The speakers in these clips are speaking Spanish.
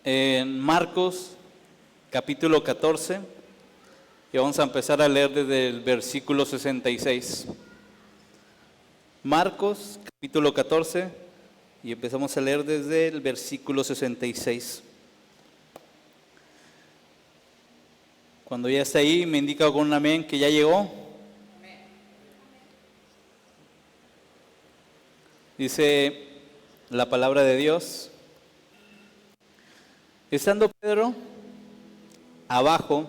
en Marcos capítulo 14 y vamos a empezar a leer desde el versículo 66. Marcos capítulo 14 y empezamos a leer desde el versículo 66. Cuando ya está ahí, me indica con un amén que ya llegó. Dice la palabra de Dios: estando Pedro abajo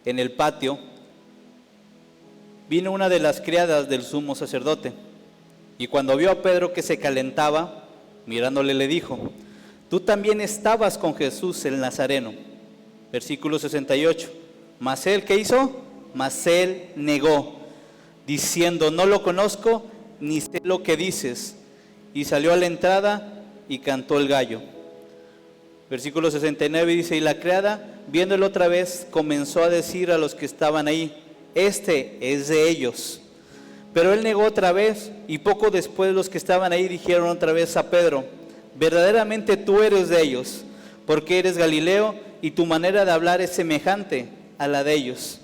en el patio, vino una de las criadas del sumo sacerdote, y cuando vio a Pedro que se calentaba, mirándole le dijo: tú también estabas con Jesús el Nazareno. Versículo 68. Mas él, ¿qué hizo? Mas él negó, diciendo: no lo conozco, ni sé lo que dices. Y salió a la entrada y cantó el gallo. Versículo 69 dice: y la criada, viéndolo otra vez, comenzó a decir a los que estaban ahí: este es de ellos. Pero él negó otra vez, y poco después los que estaban ahí dijeron otra vez a Pedro: verdaderamente tú eres de ellos, porque eres Galileo, y tu manera de hablar es semejante a la de ellos.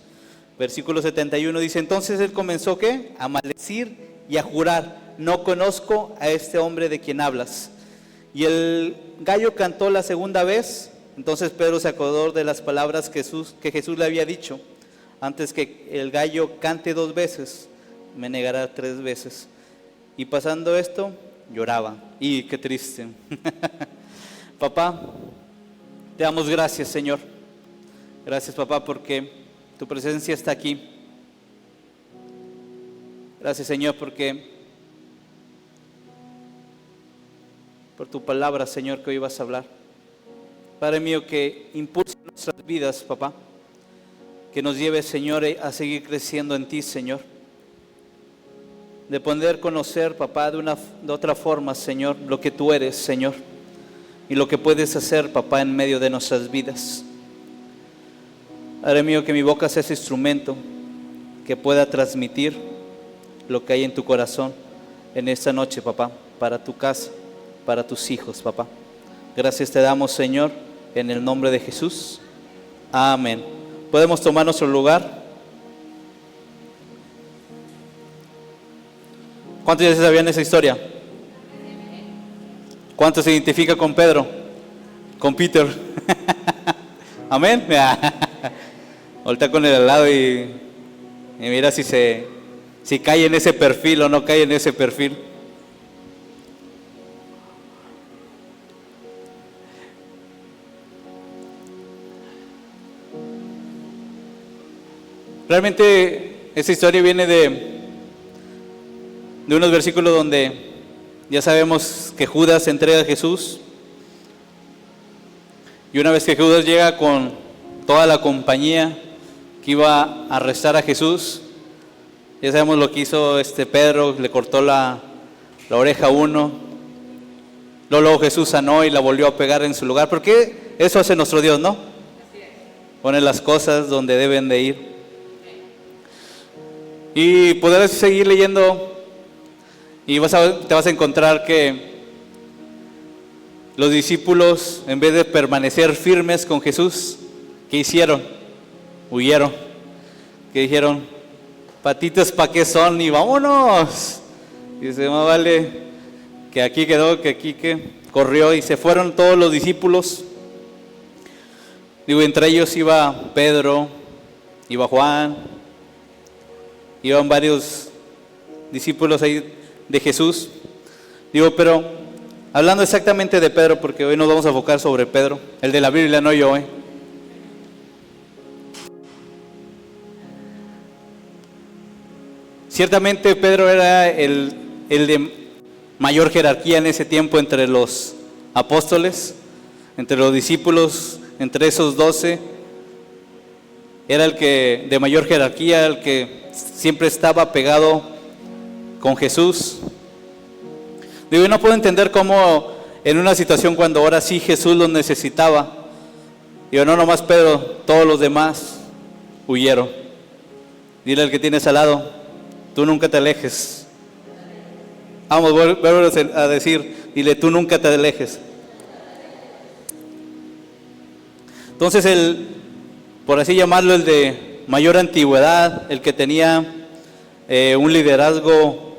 Versículo 71 dice: entonces él comenzó, ¿qué? A maldecir y a jurar: no conozco a este hombre de quien hablas. Y el gallo cantó la segunda vez. Entonces Pedro se acordó de las palabras que Jesús le había dicho: antes que el gallo cante 2 veces, me negará 3 veces. Y pasando esto, lloraba. Y qué triste. Papá, te damos gracias, Señor. Gracias, papá, porque tu presencia está aquí. Gracias, Señor, por tu palabra, Señor, que hoy vas a hablar. Padre mío, que impulse nuestras vidas, papá. Que nos lleve, Señor, a seguir creciendo en ti, Señor. De poder conocer, papá, de otra forma, Señor, lo que tú eres, Señor. Y lo que puedes hacer, papá, en medio de nuestras vidas. Padre mío, que mi boca sea ese instrumento que pueda transmitir lo que hay en tu corazón en esta noche, papá, para tu casa, para tus hijos, papá. Gracias te damos, Señor, en el nombre de Jesús. Amén. ¿Podemos tomar nuestro lugar? ¿Cuántos ya se sabían esa historia? ¿Cuántos se identifica con Pedro? Con Peter. Amén. Voltea con el al lado y mira si cae en ese perfil o no cae en ese perfil. Realmente esta historia viene de unos versículos donde ya sabemos que Judas entrega a Jesús. Y una vez que Judas llega con toda la compañía que iba a arrestar a Jesús, ya sabemos lo que hizo Pedro: le cortó la oreja a uno. Luego Jesús sanó y la volvió a pegar en su lugar, porque eso hace nuestro Dios, ¿no? Pone las cosas donde deben de ir. Y podrás seguir leyendo y te vas a encontrar que los discípulos, en vez de permanecer firmes con Jesús, ¿qué hicieron? Huyeron. Que dijeron: patitas, ¿para qué son? Y vámonos. Y dice: más vale que aquí quedó, que aquí que corrió. Y se fueron todos los discípulos. Digo, entre ellos iba Pedro, iba Juan, iban varios discípulos ahí de Jesús. Digo, pero hablando exactamente de Pedro, porque hoy nos vamos a enfocar sobre Pedro, el de la Biblia, no yo. Ciertamente Pedro era el de mayor jerarquía en ese tiempo entre los apóstoles, entre los discípulos, entre esos 12. Era el que de mayor jerarquía, el que siempre estaba pegado con Jesús. Digo, yo no puedo entender cómo en una situación cuando ahora sí Jesús los necesitaba, digo, no nomás Pedro, todos los demás huyeron. Dile al que tienes al lado: tú nunca te alejes. Vamos, vuelvo a decir, dile: tú nunca te alejes. Entonces por así llamarlo, el de mayor antigüedad, el que tenía un liderazgo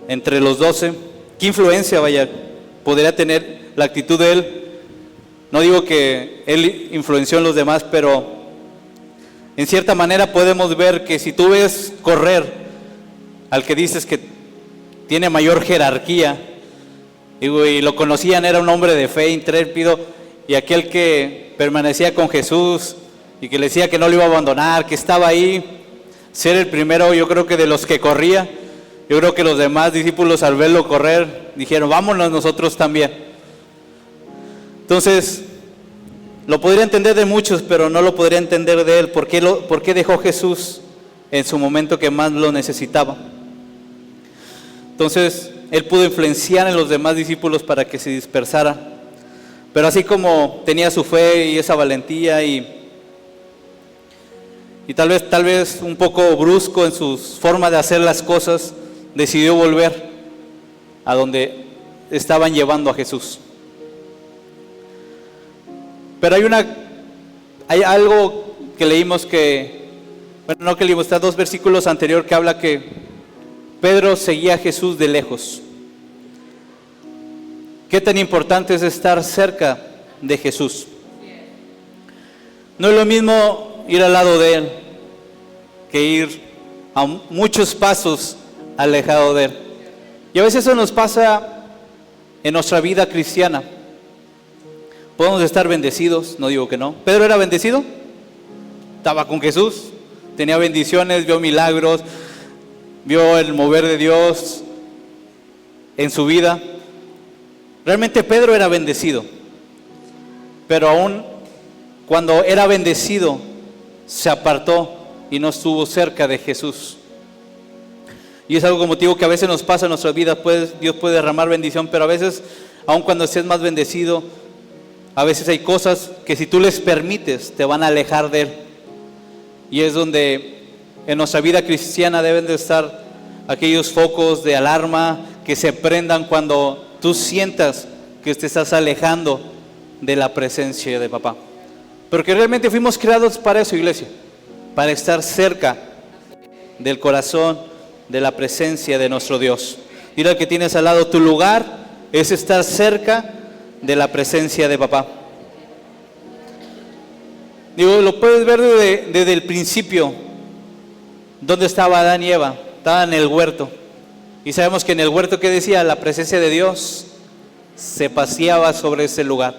entre los 12, ¿qué influencia, podría tener la actitud de él? No digo que él influenció en los demás, pero en cierta manera podemos ver que si tú ves correr al que dices que tiene mayor jerarquía, y lo conocían, era un hombre de fe, intrépido, y aquel que permanecía con Jesús y que le decía que no lo iba a abandonar, que estaba ahí, ser el primero, yo creo que de los que corría, yo creo que los demás discípulos al verlo correr dijeron, vámonos nosotros también. Entonces, lo podría entender de muchos, pero no lo podría entender de él. ¿Por qué dejó Jesús en su momento que más lo necesitaba? Entonces, él pudo influenciar en los demás discípulos para que se dispersara. Pero así como tenía su fe y esa valentía y tal vez un poco brusco en su forma de hacer las cosas, decidió volver a donde estaban llevando a Jesús. Pero hay algo que leímos está 2 versículos anterior que habla que Pedro seguía a Jesús de lejos. ¿Qué tan importante es estar cerca de Jesús? No es lo mismo ir al lado de Él que ir a muchos pasos alejado de Él. Y a veces eso nos pasa en nuestra vida cristiana. Podemos estar bendecidos, no digo que no. ¿Pedro era bendecido? Estaba con Jesús, tenía bendiciones, vio milagros, vio el mover de Dios en su vida. Realmente Pedro era bendecido, pero aún cuando era bendecido se apartó y no estuvo cerca de Jesús. Y es algo motivo que a veces nos pasa en nuestra vida. Dios puede derramar bendición, pero a veces, aun cuando estés más bendecido, a veces hay cosas que si tú les permites te van a alejar de Él. Y es donde en nuestra vida cristiana deben de estar aquellos focos de alarma que se prendan cuando tú sientas que te estás alejando de la presencia de papá. Porque realmente fuimos creados para eso, iglesia, para estar cerca del corazón, de la presencia de nuestro Dios. Dile al que tienes al lado, tu lugar es estar cerca de la presencia de papá. Digo, lo puedes ver desde el principio. ¿Dónde estaba Adán y Eva? Estaban en el huerto. Y sabemos que en el huerto, ¿qué decía? La presencia de Dios se paseaba sobre ese lugar.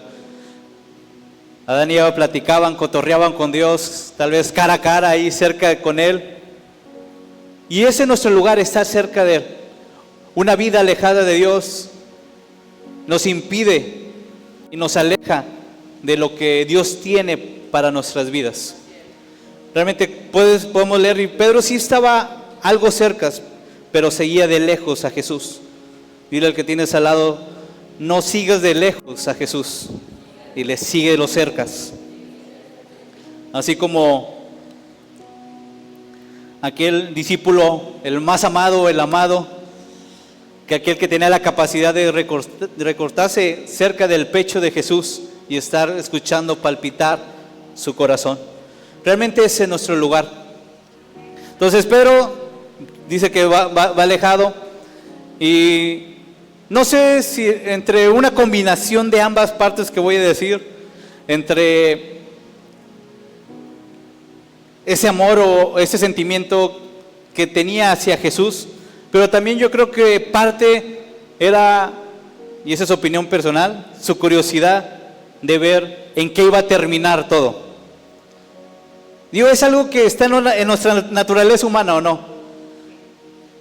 Adán y Eva platicaban, cotorreaban con Dios, tal vez cara a cara ahí cerca con Él. Y ese es nuestro lugar, estar cerca de Él. Una vida alejada de Dios nos impide y nos aleja de lo que Dios tiene para nuestras vidas. Realmente podemos leer, y Pedro sí estaba algo cerca, pero seguía de lejos a Jesús. Dile al que tienes al lado, no sigas de lejos a Jesús, y le sigue de los cercas. Así como aquel discípulo, el más amado, el amado, que aquel que tenía la capacidad de recortarse cerca del pecho de Jesús y estar escuchando palpitar su corazón. Realmente ese es nuestro lugar. Entonces Pedro dice que va alejado, y no sé si entre una combinación de ambas partes que voy a decir, entre ese amor o ese sentimiento que tenía hacia Jesús, pero también yo creo que parte era, y esa es opinión personal, su curiosidad de ver en qué iba a terminar todo. Digo, es algo que está en nuestra naturaleza humana, ¿o no?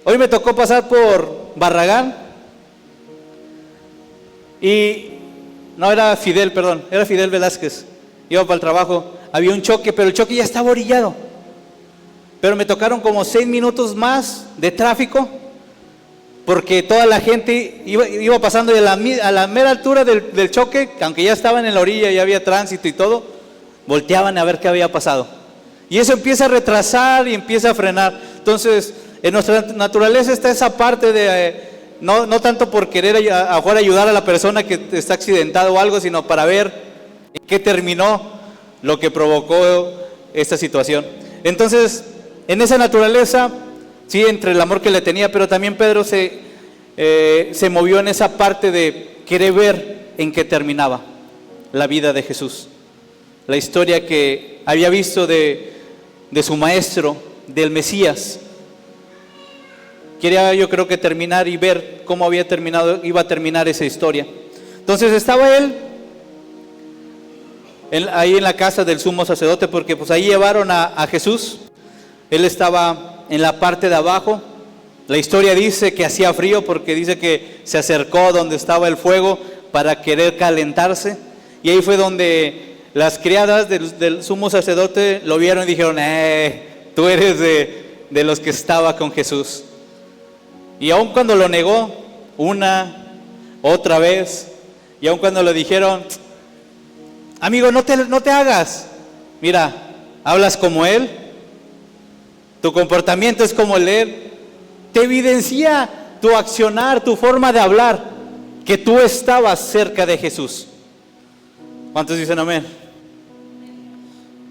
Hoy me tocó pasar por Barragán y era Fidel Velázquez. Iba para el trabajo, había un choque, pero el choque ya estaba orillado. Pero me tocaron como 6 minutos más de tráfico, porque toda la gente iba pasando y a la mera altura del choque, aunque ya estaban en la orilla, ya había tránsito y todo, volteaban a ver qué había pasado. Y eso empieza a retrasar y empieza a frenar. Entonces, en nuestra naturaleza está esa parte de, no tanto por querer ayudar a la persona que está accidentada o algo, sino para ver en qué terminó. lo que provocó esta situación. Entonces, en esa naturaleza, sí, entre el amor que le tenía, pero también Pedro se movió en esa parte de querer ver en qué terminaba la vida de Jesús. La historia que había visto de su maestro, del Mesías. Quería, yo creo que terminar y ver cómo iba a terminar esa historia. Entonces estaba él ahí en la casa del sumo sacerdote, porque pues ahí llevaron a Jesús. Él estaba en la parte de abajo. La historia dice que hacía frío, porque dice que se acercó donde estaba el fuego para querer calentarse. Y ahí fue donde las criadas del sumo sacerdote lo vieron y dijeron: tú eres de los que estaba con Jesús. Y aun cuando lo negó otra vez, y aun cuando le dijeron: amigo, no te hagas, mira, hablas como él, tu comportamiento es como el de él, te evidencia tu accionar, tu forma de hablar, que tú estabas cerca de Jesús. ¿Cuántos dicen amén?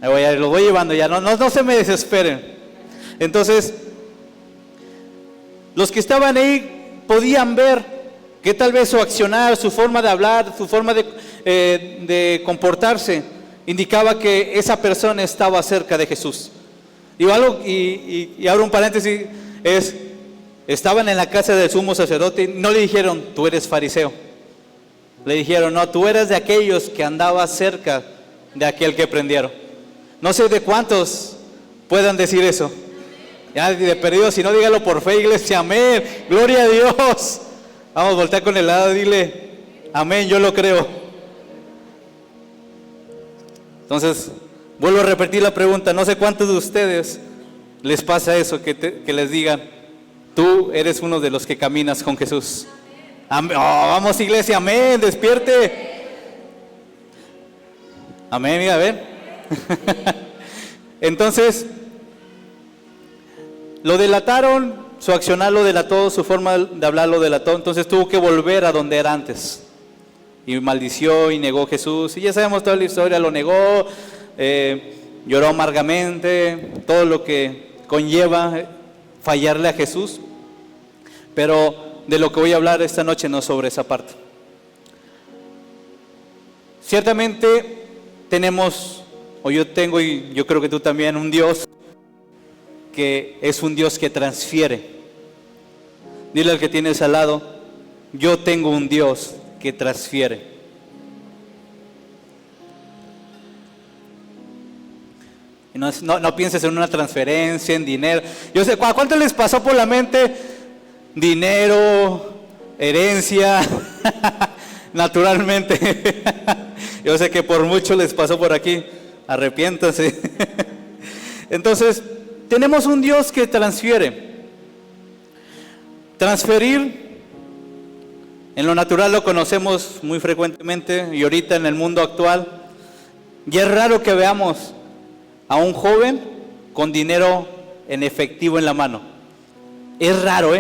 Los voy llevando ya, no se me desesperen. Entonces, los que estaban ahí podían ver que tal vez su accionar, su forma de hablar, su forma de comportarse, indicaba que esa persona estaba cerca de Jesús. Digo algo, y abro un paréntesis, estaban en la casa del sumo sacerdote y no le dijeron: tú eres fariseo. Le dijeron: no, tú eres de aquellos que andabas cerca de aquel que prendieron. No sé de cuántos puedan decir eso. Ya de perdido, si no, dígalo por fe, iglesia, amén, gloria a Dios. Vamos, voltea con el lado, dile: amén, yo lo creo. Entonces, vuelvo a repetir la pregunta, no sé cuántos de ustedes les pasa eso, que les digan: tú eres uno de los que caminas con Jesús. Amén. Oh, vamos, iglesia, amén, despierte. Amén, mira, a ver. Entonces, lo delataron, su accionar lo delató, su forma de hablar lo delató. Entonces tuvo que volver a donde era antes. Y maldició y negó a Jesús. Y ya sabemos toda la historia, lo negó, lloró amargamente, todo lo que conlleva fallarle a Jesús. Pero de lo que voy a hablar esta noche no es sobre esa parte. Ciertamente tenemos, o yo tengo, y yo creo que tú también, un Dios que es un Dios que transfiere. Dile al que tienes al lado: yo tengo un Dios que transfiere. Y no pienses en una transferencia, en dinero. Yo sé, ¿cuánto les pasó por la mente? Dinero, herencia, naturalmente. Yo sé que por mucho les pasó por aquí. Arrepiéntase. Entonces, tenemos un Dios que transfiere. Transferir, en lo natural lo conocemos muy frecuentemente, y ahorita en el mundo actual, y es raro que veamos a un joven con dinero en efectivo en la mano. Es raro,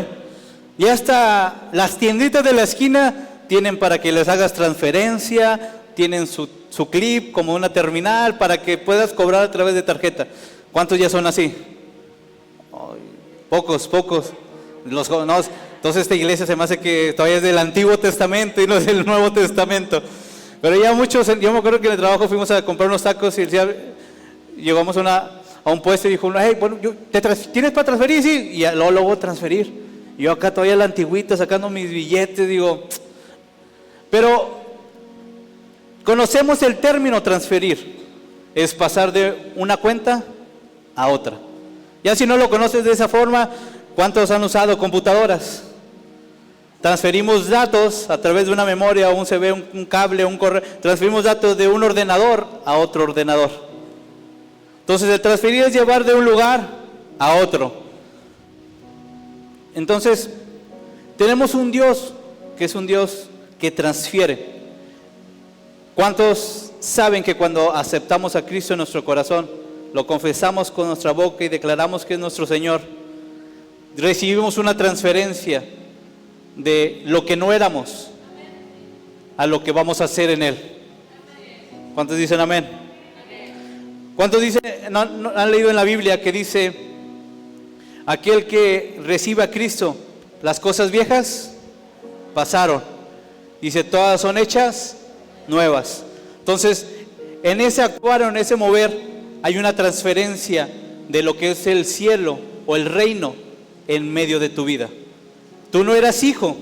Y hasta las tienditas de la esquina tienen para que les hagas transferencia, tienen su clip como una terminal para que puedas cobrar a través de tarjeta. ¿Cuántos ya son así? Pocos. Los jóvenes. Entonces esta iglesia se me hace que todavía es del Antiguo Testamento y no es del Nuevo Testamento. Pero ya muchos, yo me acuerdo que en el trabajo fuimos a comprar unos tacos y llegamos a un puesto y dijo: hey, bueno, ¿tienes para transferir? Sí. Y luego voy a transferir. Y yo acá todavía la antigüita sacando mis billetes, digo. Pero conocemos el término transferir. Es pasar de una cuenta a otra. Ya si no lo conoces de esa forma, ¿cuántos han usado computadoras? Transferimos datos a través de una memoria, un USB, un cable, un correo. Transferimos datos de un ordenador a otro ordenador. Entonces el transferir es llevar de un lugar a otro. Entonces tenemos un Dios que es un Dios que transfiere. ¿Cuántos saben que cuando aceptamos a Cristo en nuestro corazón, lo confesamos con nuestra boca y declaramos que es nuestro Señor, recibimos una transferencia de lo que no éramos a lo que vamos a hacer en Él? ¿Cuántos dicen amén? ¿Cuántos dicen, no han leído en la Biblia que dice, aquel que recibe a Cristo, las cosas viejas pasaron? Dice, todas son hechas nuevas. Entonces, en ese actuar, en ese mover, hay una transferencia de lo que es el cielo o el reino en medio de tu vida. Tú no eras hijo,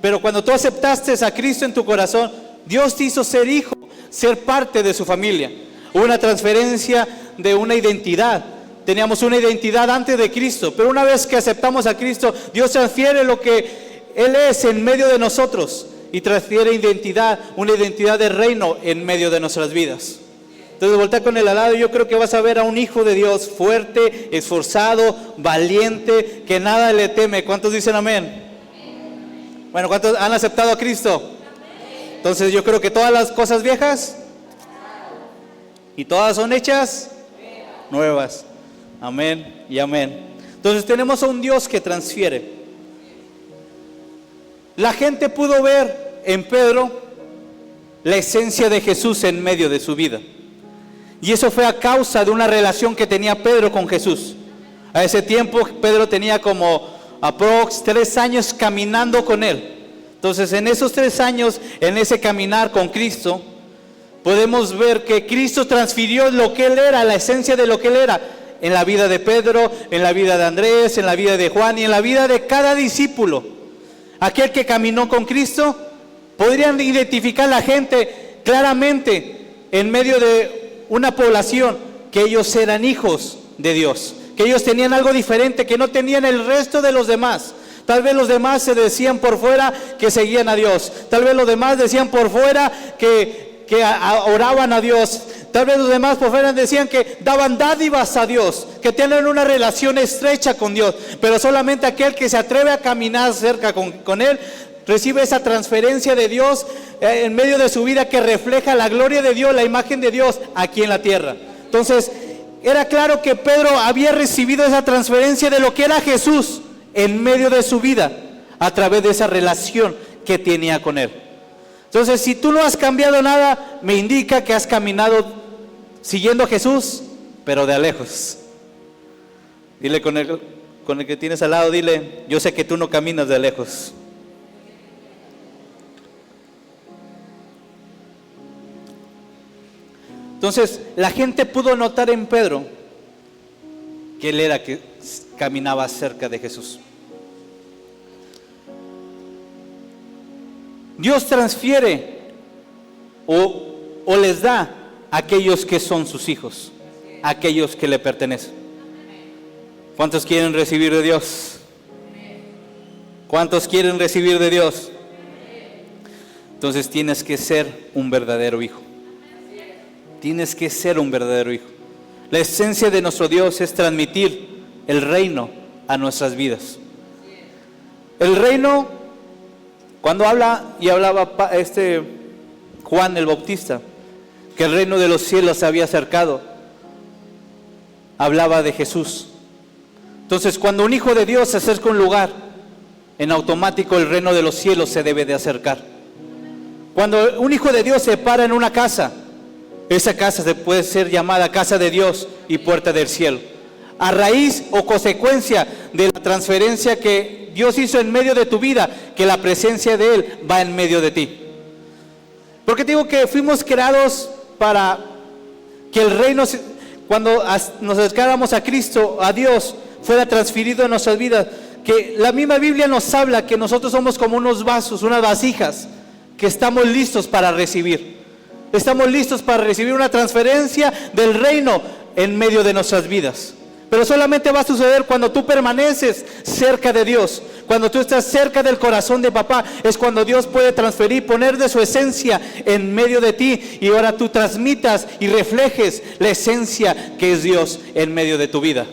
pero cuando tú aceptaste a Cristo en tu corazón, Dios te hizo ser hijo, ser parte de su familia. Hubo una transferencia de una identidad. Teníamos una identidad antes de Cristo, pero una vez que aceptamos a Cristo, Dios transfiere lo que Él es en medio de nosotros y transfiere identidad, una identidad de reino en medio de nuestras vidas. Entonces voltea con el al lado y yo creo que vas a ver a un hijo de Dios fuerte, esforzado, valiente, que nada le teme. ¿Cuántos dicen amén? Bueno, ¿cuántos han aceptado a Cristo? Entonces yo creo que todas las cosas viejas y todas son hechas nuevas. Amén y amén. Entonces tenemos a un Dios que transfiere. La gente pudo ver en Pedro la esencia de Jesús en medio de su vida. Y eso fue a causa de una relación que tenía Pedro con Jesús. A ese tiempo Pedro tenía como aprox 3 años caminando con él. Entonces en esos 3 años, en ese caminar con Cristo, podemos ver que Cristo transfirió lo que Él era, la esencia de lo que Él era, en la vida de Pedro, en la vida de Andrés, en la vida de Juan y en la vida de cada discípulo. Aquel que caminó con Cristo, podrían identificar la gente claramente en medio de una población que ellos eran hijos de Dios, que ellos tenían algo diferente que no tenían el resto de los demás. Tal vez los demás se decían por fuera que seguían a Dios, tal vez los demás decían por fuera que oraban a Dios, tal vez los demás por fuera decían que daban dádivas a Dios, que tienen una relación estrecha con Dios, pero solamente aquel que se atreve a caminar cerca con Él recibe esa transferencia de Dios en medio de su vida que refleja la gloria de Dios, la imagen de Dios aquí en la tierra. Entonces, era claro que Pedro había recibido esa transferencia de lo que era Jesús en medio de su vida, a través de esa relación que tenía con Él. Entonces, si tú no has cambiado nada, me indica que has caminado siguiendo a Jesús, pero de a lejos. Dile con el que tienes al lado, dile, yo sé que tú no caminas de a lejos. Entonces, la gente pudo notar en Pedro que él era que caminaba cerca de Jesús. Dios transfiere o les da a aquellos que son sus hijos, a aquellos que le pertenecen. ¿Cuántos quieren recibir de Dios? ¿Cuántos quieren recibir de Dios? Entonces tienes que ser un verdadero hijo. Tienes que ser un verdadero hijo. La esencia de nuestro Dios es transmitir el reino a nuestras vidas. El reino, cuando hablaba Juan el Bautista, que el reino de los cielos se había acercado, hablaba de Jesús. Entonces, cuando un hijo de Dios se acerca a un lugar, en automático el reino de los cielos se debe de acercar. Cuando un hijo de Dios se para en una casa, esa casa se puede ser llamada casa de Dios y puerta del cielo, a raíz o consecuencia de la transferencia que Dios hizo en medio de tu vida, que la presencia de Él va en medio de ti. Porque digo que fuimos creados para que el reino, cuando nos acercáramos a Cristo, a Dios, fuera transferido en nuestras vidas. Que la misma Biblia nos habla que nosotros somos como unos vasos, unas vasijas, que estamos listos para recibir. Estamos listos para recibir una transferencia del reino en medio de nuestras vidas. Pero solamente va a suceder cuando tú permaneces cerca de Dios. Cuando tú estás cerca del corazón de papá, es cuando Dios puede transferir, poner de su esencia en medio de ti. Y ahora tú transmitas y reflejes la esencia que es Dios en medio de tu vida.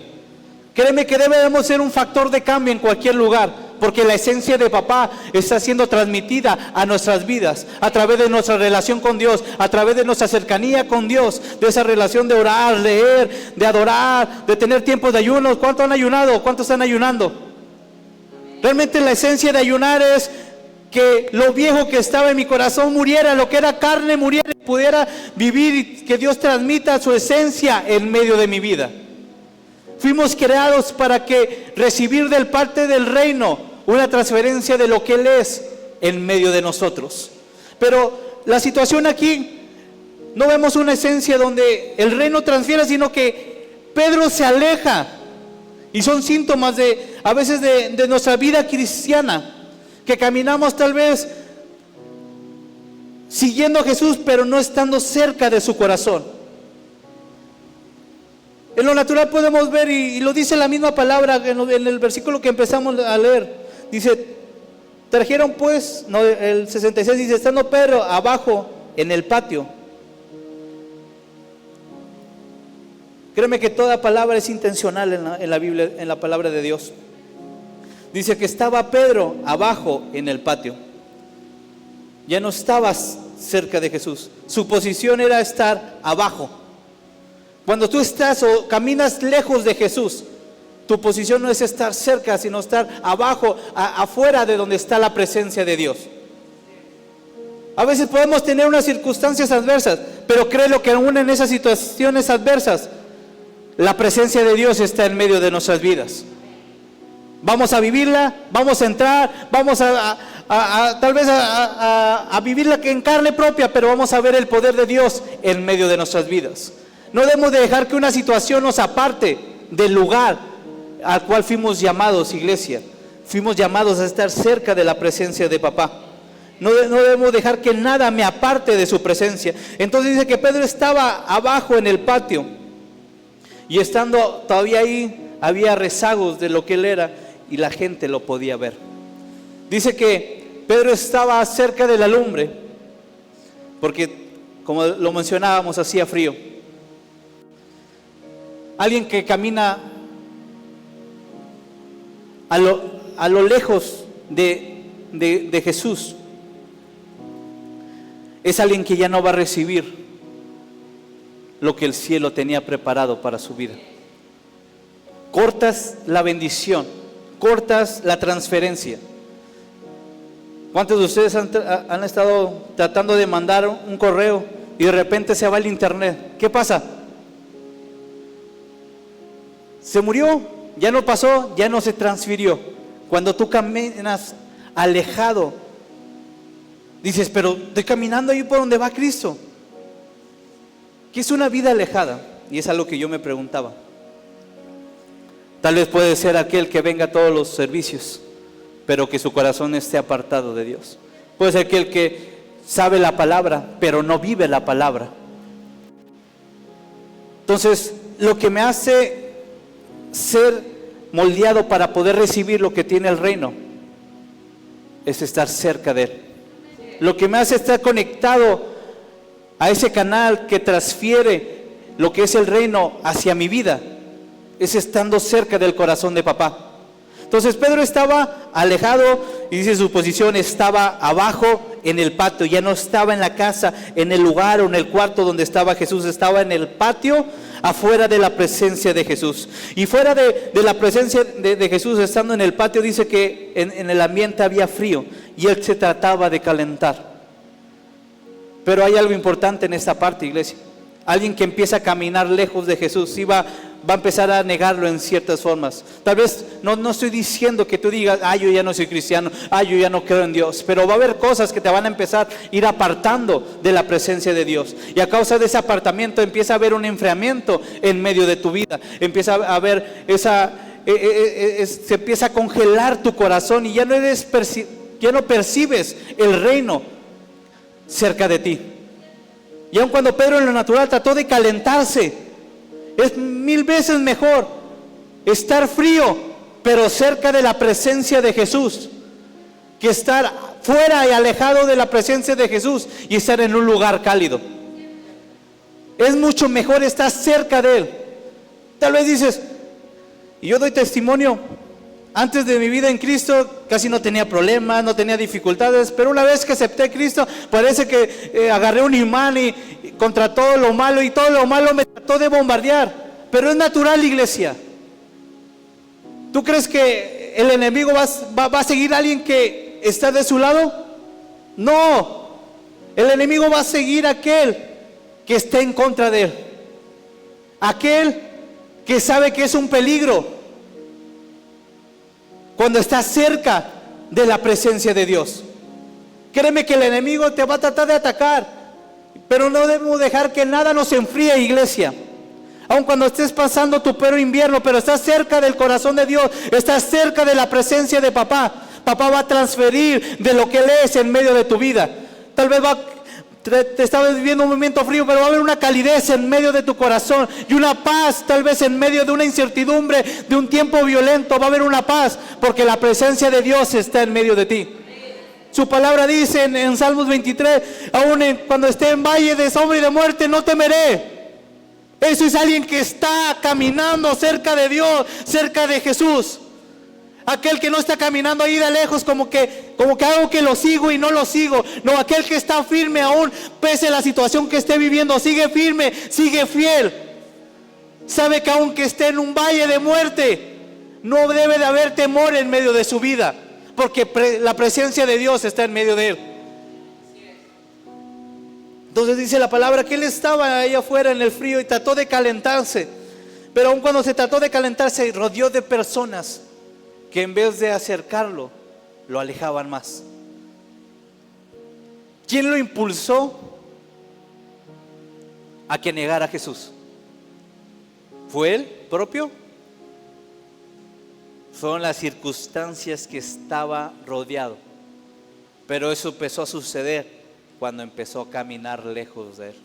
Créeme que debemos ser un factor de cambio en cualquier lugar, porque la esencia de papá está siendo transmitida a nuestras vidas, a través de nuestra relación con Dios, a través de nuestra cercanía con Dios, de esa relación de orar, leer, de adorar, de tener tiempos de ayuno. ¿Cuántos han ayunado? ¿Cuántos están ayunando? Realmente la esencia de ayunar es que lo viejo que estaba en mi corazón muriera, lo que era carne muriera, pudiera vivir y que Dios transmita su esencia en medio de mi vida. Fuimos creados para que recibir del parte del reino una transferencia de lo que Él es en medio de nosotros. Pero la situación aquí, no vemos una esencia donde el reino transfiera, sino que Pedro se aleja. Y son síntomas a veces de nuestra vida cristiana, que caminamos tal vez siguiendo a Jesús, pero no estando cerca de su corazón. En lo natural podemos ver, y lo dice la misma palabra en el versículo que empezamos a leer. Dice, trajeron pues, no, el 66 dice, estando Pedro abajo en el patio. Créeme que toda palabra es intencional en la Biblia, en la palabra de Dios. Dice que estaba Pedro abajo en el patio. Ya no estaba cerca de Jesús. Su posición era estar abajo. Cuando tú estás o caminas lejos de Jesús, tu posición no es estar cerca, sino estar abajo, afuera de donde está la presencia de Dios. A veces podemos tener unas circunstancias adversas, pero créelo que aún en esas situaciones adversas, la presencia de Dios está en medio de nuestras vidas. Vamos a vivirla, vamos a entrar, vamos tal vez a vivirla en carne propia, pero vamos a ver el poder de Dios en medio de nuestras vidas. No debemos de dejar que una situación nos aparte del lugar al cual fuimos llamados, iglesia. Fuimos llamados a estar cerca de la presencia de papá. No debemos dejar que nada me aparte de su presencia. Entonces dice que Pedro estaba abajo en el patio, y estando todavía ahí, había rezagos de lo que él era, y la gente lo podía ver. Dice que Pedro estaba cerca de la lumbre, porque como lo mencionábamos, hacía frío. Alguien que camina a lo lejos de Jesús es alguien que ya no va a recibir lo que el cielo tenía preparado para su vida. Cortas la bendición, cortas la transferencia. ¿Cuántos de ustedes han estado tratando de mandar un correo y de repente se va el internet? ¿Qué pasa? Se murió, ya no pasó, ya no se transfirió. Cuando tú caminas alejado, dices, pero estoy caminando ahí por donde va Cristo. ¿Qué es una vida alejada? Y es algo que yo me preguntaba. Tal vez puede ser aquel que venga a todos los servicios, pero que su corazón esté apartado de Dios. Puede ser aquel que sabe la palabra, pero no vive la palabra. Entonces, lo que me hace ser moldeado para poder recibir lo que tiene el reino es estar cerca de Él. Lo que me hace estar conectado a ese canal que transfiere lo que es el reino hacia mi vida es estando cerca del corazón de papá. Entonces Pedro estaba alejado, y dice su posición, estaba abajo en el patio. Ya no estaba en la casa, en el lugar o en el cuarto donde estaba Jesús. Estaba en el patio, afuera de la presencia de Jesús. Y fuera de la presencia de Jesús, estando en el patio, dice que en el ambiente había frío y él se trataba de calentar. Pero hay algo importante en esta parte, iglesia. Alguien que empieza a caminar lejos de Jesús va a empezar a negarlo en ciertas formas. Tal vez no estoy diciendo que tú digas, yo ya no soy cristiano, yo ya no creo en Dios, pero va a haber cosas que te van a empezar a ir apartando de la presencia de Dios, y a causa de ese apartamiento empieza a haber un enfriamiento en medio de tu vida. Empieza a haber se empieza a congelar tu corazón, y ya no percibes el reino cerca de ti. Y aun cuando Pedro en lo natural trató de calentarse, es 1000 veces mejor estar frío pero cerca de la presencia de Jesús, que estar fuera y alejado de la presencia de Jesús y estar en un lugar cálido. Es mucho mejor estar cerca de Él. Tal vez dices, y yo doy testimonio, antes de mi vida en Cristo casi no tenía problemas, no tenía dificultades, pero una vez que acepté a Cristo, parece que agarré un imán y contra todo lo malo, y todo lo malo me trató de bombardear. Pero es natural, iglesia. ¿Tú crees que el enemigo va a seguir a alguien que está de su lado? No. El enemigo va a seguir a aquel que esté en contra de él, aquel que sabe que es un peligro cuando está cerca de la presencia de Dios. Créeme que el enemigo te va a tratar de atacar, pero no debemos dejar que nada nos enfríe, iglesia. Aun cuando estés pasando tu peor invierno, pero estás cerca del corazón de Dios, estás cerca de la presencia de papá. Papá va a transferir de lo que Él es en medio de tu vida. Tal vez te estabas viviendo un momento frío, pero va a haber una calidez en medio de tu corazón y una paz, tal vez en medio de una incertidumbre, de un tiempo violento, va a haber una paz, porque la presencia de Dios está en medio de ti. Su palabra dice en Salmos 23, cuando esté en valle de sombra y de muerte, no temeré. Eso es alguien que está caminando cerca de Dios, cerca de Jesús. Aquel que no está caminando ahí de lejos como que hago que lo sigo y no lo sigo. No, aquel que está firme aún pese a la situación que esté viviendo, sigue firme, sigue fiel. Sabe que aunque esté en un valle de muerte, no debe de haber temor en medio de su vida, porque la presencia de Dios está en medio de él. Entonces dice la palabra que él estaba ahí afuera en el frío y trató de calentarse, pero aun cuando se trató de calentarse, rodeó de personas que en vez de acercarlo, lo alejaban más. ¿Quién lo impulsó a que negara a Jesús? ¿Fue él propio? Fueron las circunstancias que estaba rodeado. Pero eso empezó a suceder cuando empezó a caminar lejos de él.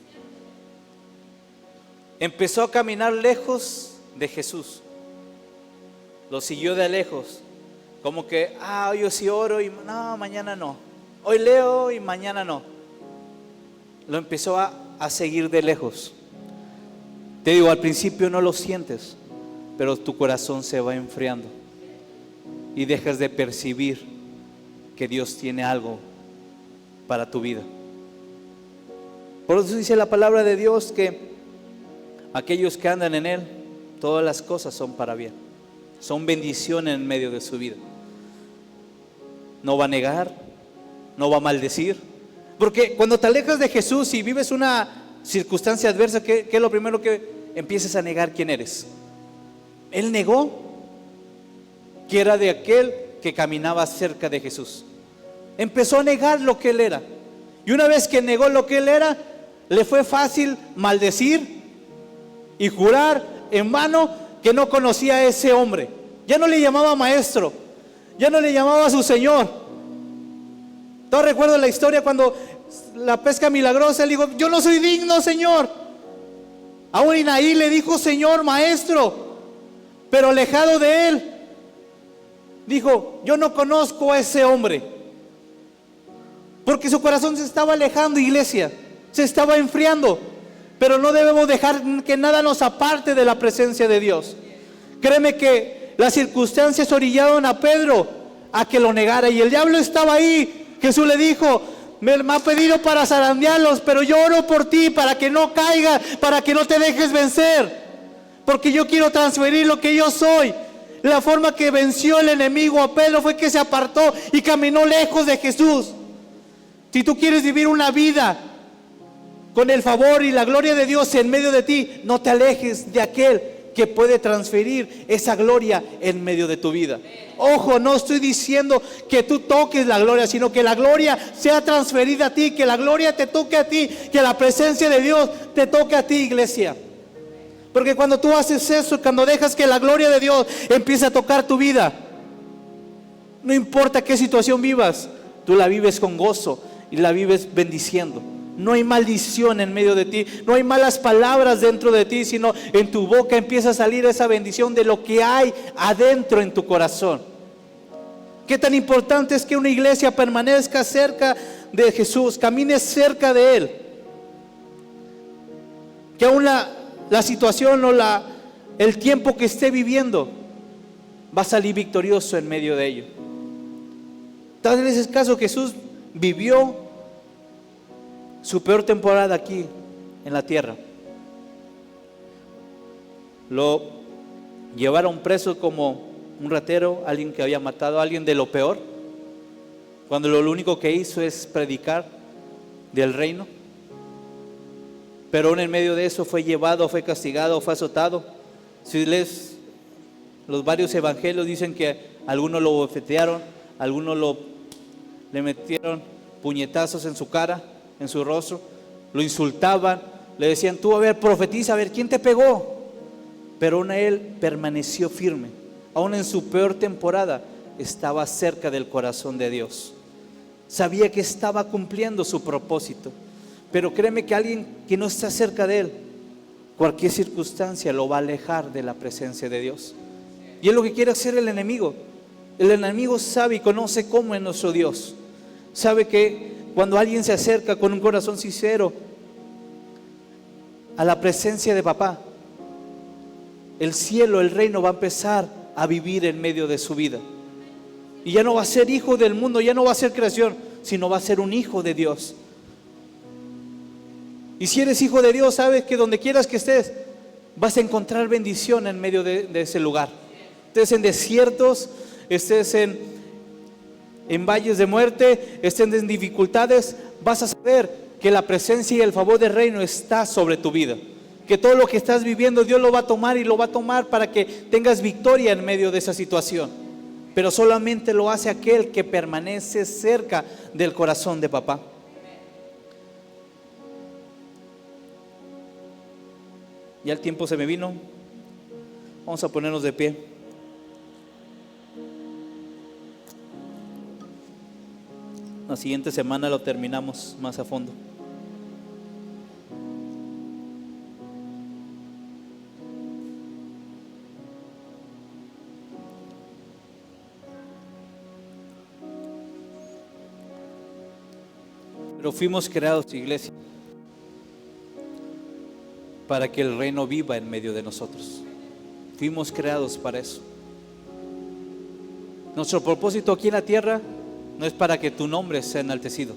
Empezó a caminar lejos de Jesús. Lo siguió de lejos, como que, hoy yo sí oro y no, mañana no. Hoy leo y mañana no. Lo empezó a seguir de lejos. Te digo, al principio no lo sientes, pero tu corazón se va enfriando y dejas de percibir que Dios tiene algo para tu vida. Por eso dice la palabra de Dios que aquellos que andan en Él, todas las cosas son para bien. Son bendiciones en medio de su vida. No va a negar, no va a maldecir. Porque cuando te alejas de Jesús y vives una circunstancia adversa, ¿qué es lo primero que empiezas a negar quién eres? Él negó que era de aquel que caminaba cerca de Jesús. Empezó a negar lo que él era. Y una vez que negó lo que él era, le fue fácil maldecir y jurar en vano que no conocía a ese hombre. Ya no le llamaba maestro, ya no le llamaba a su Señor. Todo recuerdo la historia cuando la pesca milagrosa, él dijo, yo no soy digno, Señor. Aún Inaí le dijo, Señor, maestro, pero alejado de él, dijo, yo no conozco a ese hombre. Porque su corazón se estaba alejando, iglesia, se estaba enfriando. Pero no debemos dejar que nada nos aparte de la presencia de Dios. Créeme que las circunstancias orillaron a Pedro a que lo negara. Y el diablo estaba ahí. Jesús le dijo, me ha pedido para zarandearlos, pero yo oro por ti para que no caiga, para que no te dejes vencer. Porque yo quiero transferir lo que yo soy. La forma que venció el enemigo a Pedro fue que se apartó y caminó lejos de Jesús. Si tú quieres vivir una vida con el favor y la gloria de Dios en medio de ti, no te alejes de aquel que puede transferir esa gloria en medio de tu vida. Ojo, no estoy diciendo que tú toques la gloria, sino que la gloria sea transferida a ti, que la gloria te toque a ti, que la presencia de Dios te toque a ti, iglesia. Porque cuando tú haces eso, cuando dejas que la gloria de Dios empiece a tocar tu vida, no importa qué situación vivas, tú la vives con gozo y la vives bendiciendo. No hay maldición en medio de ti, no hay malas palabras dentro de ti, sino en tu boca empieza a salir esa bendición de lo que hay adentro en tu corazón. Qué tan importante es que una iglesia permanezca cerca de Jesús, camine cerca de Él. Que aún la situación o el tiempo que esté viviendo va a salir victorioso en medio de ello. Tal vez es el caso, Jesús vivió su peor temporada aquí en la tierra. Lo llevaron preso como un ratero, alguien que había matado a alguien de lo peor, cuando lo único que hizo es predicar del reino. Pero aún en medio de eso fue llevado, fue castigado, fue azotado. Si lees los varios evangelios, dicen que algunos lo bofetearon, algunos le metieron puñetazos en su cara, en su rostro, lo insultaban, le decían: tú, a ver, profetiza, a ver, ¿quién te pegó? Pero aún él permaneció firme. Aún en su peor temporada estaba cerca del corazón de Dios. Sabía que estaba cumpliendo su propósito. Pero créeme que alguien que no está cerca de él, cualquier circunstancia lo va a alejar de la presencia de Dios. Y es lo que quiere hacer el enemigo. El enemigo sabe y conoce cómo es nuestro Dios. Sabe que cuando alguien se acerca con un corazón sincero a la presencia de papá, el cielo, el reino va a empezar a vivir en medio de su vida. Y ya no va a ser hijo del mundo, ya no va a ser creación, sino va a ser un hijo de Dios. Y si eres hijo de Dios, sabes que donde quieras que estés, vas a encontrar bendición en medio de ese lugar. Estés en desiertos, estés en valles de muerte, estés en dificultades, vas a saber que la presencia y el favor del reino está sobre tu vida. Que todo lo que estás viviendo, Dios lo va a tomar y lo va a tomar para que tengas victoria en medio de esa situación. Pero solamente lo hace aquel que permanece cerca del corazón de papá. Ya el tiempo se me vino. Vamos a ponernos de pie. La siguiente semana lo terminamos más a fondo. Pero fuimos creados, iglesia, para que el reino viva en medio de nosotros. Fuimos creados para eso. Nuestro propósito aquí en la tierra no es para que tu nombre sea enaltecido.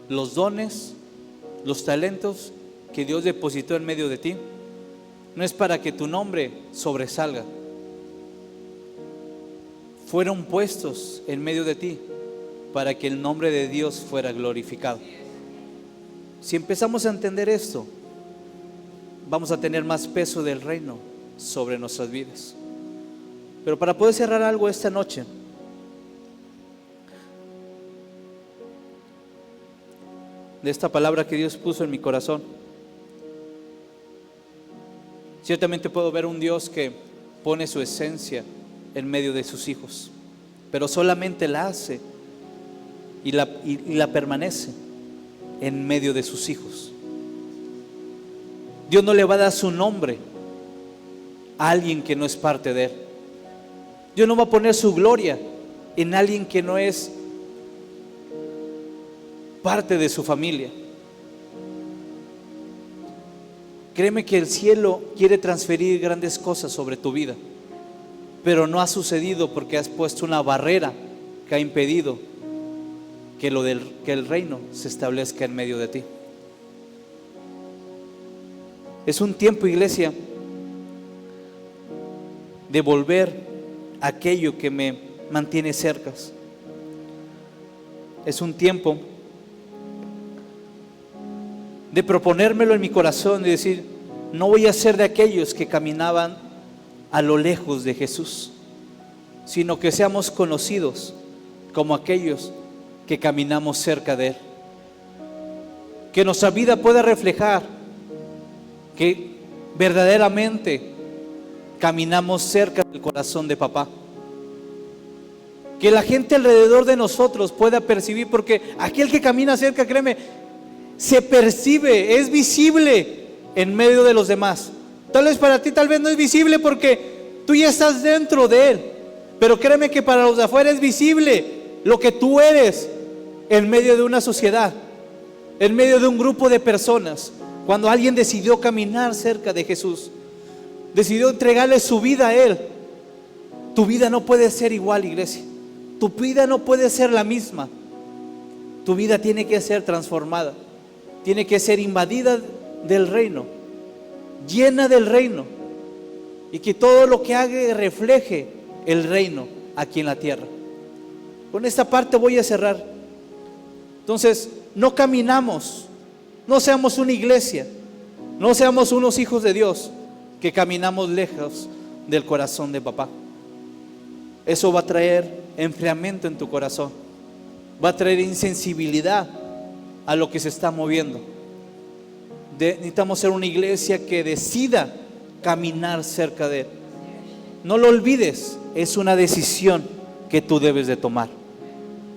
Los dones, los talentos que Dios depositó en medio de ti, no es para que tu nombre sobresalga. Fueron puestos en medio de ti para que el nombre de Dios fuera glorificado. Si empezamos a entender esto, vamos a tener más peso del reino sobre nuestras vidas. Pero para poder cerrar algo esta noche, de esta palabra que Dios puso en mi corazón, ciertamente puedo ver un Dios que pone su esencia en medio de sus hijos, pero solamente la hace y la permanece en medio de sus hijos. Dios no le va a dar su nombre a alguien que no es parte de él. Dios no va a poner su gloria en alguien que no es parte de su familia. Créeme que el cielo quiere transferir grandes cosas sobre tu vida, pero no ha sucedido porque has puesto una barrera que ha impedido que el reino se establezca en medio de ti. Es un tiempo, iglesia, de volver a aquello que me mantiene cerca. Es un tiempo de proponérmelo en mi corazón, de decir: no voy a ser de aquellos que caminaban a lo lejos de Jesús, sino que seamos conocidos como aquellos que caminamos cerca de Él. Que nuestra vida pueda reflejar que verdaderamente caminamos cerca del corazón de papá. Que la gente alrededor de nosotros pueda percibir, porque aquel que camina cerca, créeme, se percibe, es visible en medio de los demás. Tal vez para ti, tal vez no es visible porque tú ya estás dentro de Él, pero créeme que para los de afuera es visible lo que tú eres en medio de una sociedad, en medio de un grupo de personas. Cuando alguien decidió caminar cerca de Jesús, decidió entregarle su vida a Él, tu vida no puede ser igual, iglesia. Tu vida no puede ser la misma. Tu vida tiene que ser transformada, tiene que ser invadida del reino, llena del reino, y que todo lo que haga refleje el reino aquí en la tierra. Con esta parte voy a cerrar. Entonces, no caminamos, no seamos una iglesia, no seamos unos hijos de Dios que caminamos lejos del corazón de papá. Eso va a traer enfriamiento en tu corazón, va a traer insensibilidad a lo que se está moviendo. Necesitamos ser una iglesia que decida caminar cerca de Él. No lo olvides, es una decisión que tú debes de tomar.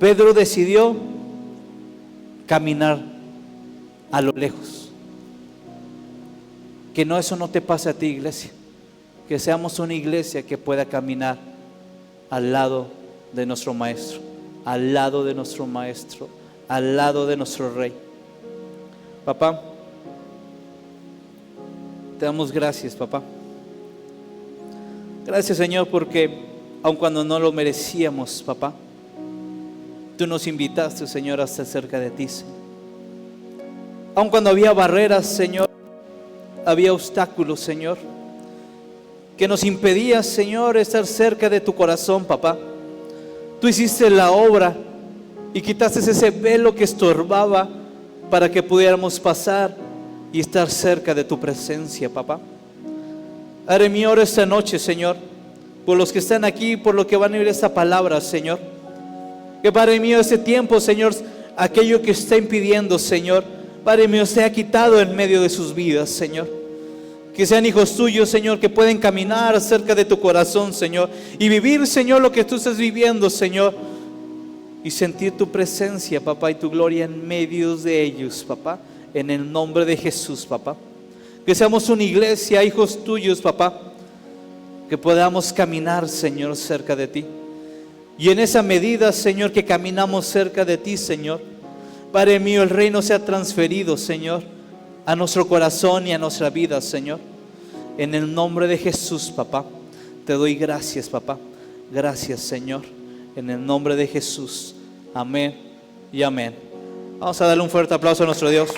Pedro decidió caminar a lo lejos. Que no, eso no te pase a ti, iglesia. Que seamos una iglesia que pueda caminar al lado de nuestro Maestro, al lado de nuestro Maestro, al lado de nuestro Rey. Papá, te damos gracias, papá. Gracias, Señor, porque aun cuando no lo merecíamos, papá, tú nos invitaste, Señor, a estar cerca de ti, Señor. Aun cuando había barreras, Señor, había obstáculos, Señor, que nos impedía, Señor, estar cerca de tu corazón, papá. Tú hiciste la obra y quitaste ese velo que estorbaba para que pudiéramos pasar y estar cerca de tu presencia, papá. Padre mío, oro esta noche, Señor, por los que están aquí, por los que van a oír esta palabra, Señor. Que, Padre mío, este tiempo, Señor, aquello que está impidiendo, Señor, Padre mío, sea quitado en medio de sus vidas, Señor. Que sean hijos tuyos, Señor, que pueden caminar cerca de tu corazón, Señor, y vivir, Señor, lo que tú estás viviendo, Señor, y sentir tu presencia, papá, y tu gloria en medio de ellos, papá, en el nombre de Jesús, papá. Que seamos una iglesia, hijos tuyos, papá, que podamos caminar, Señor, cerca de ti. Y en esa medida, Señor, que caminamos cerca de ti, Señor, Padre mío, el reino sea transferido, Señor, a nuestro corazón y a nuestra vida, Señor. En el nombre de Jesús, papá, te doy gracias, papá. Gracias, Señor. En el nombre de Jesús. Amén y amén. Vamos a darle un fuerte aplauso a nuestro Dios.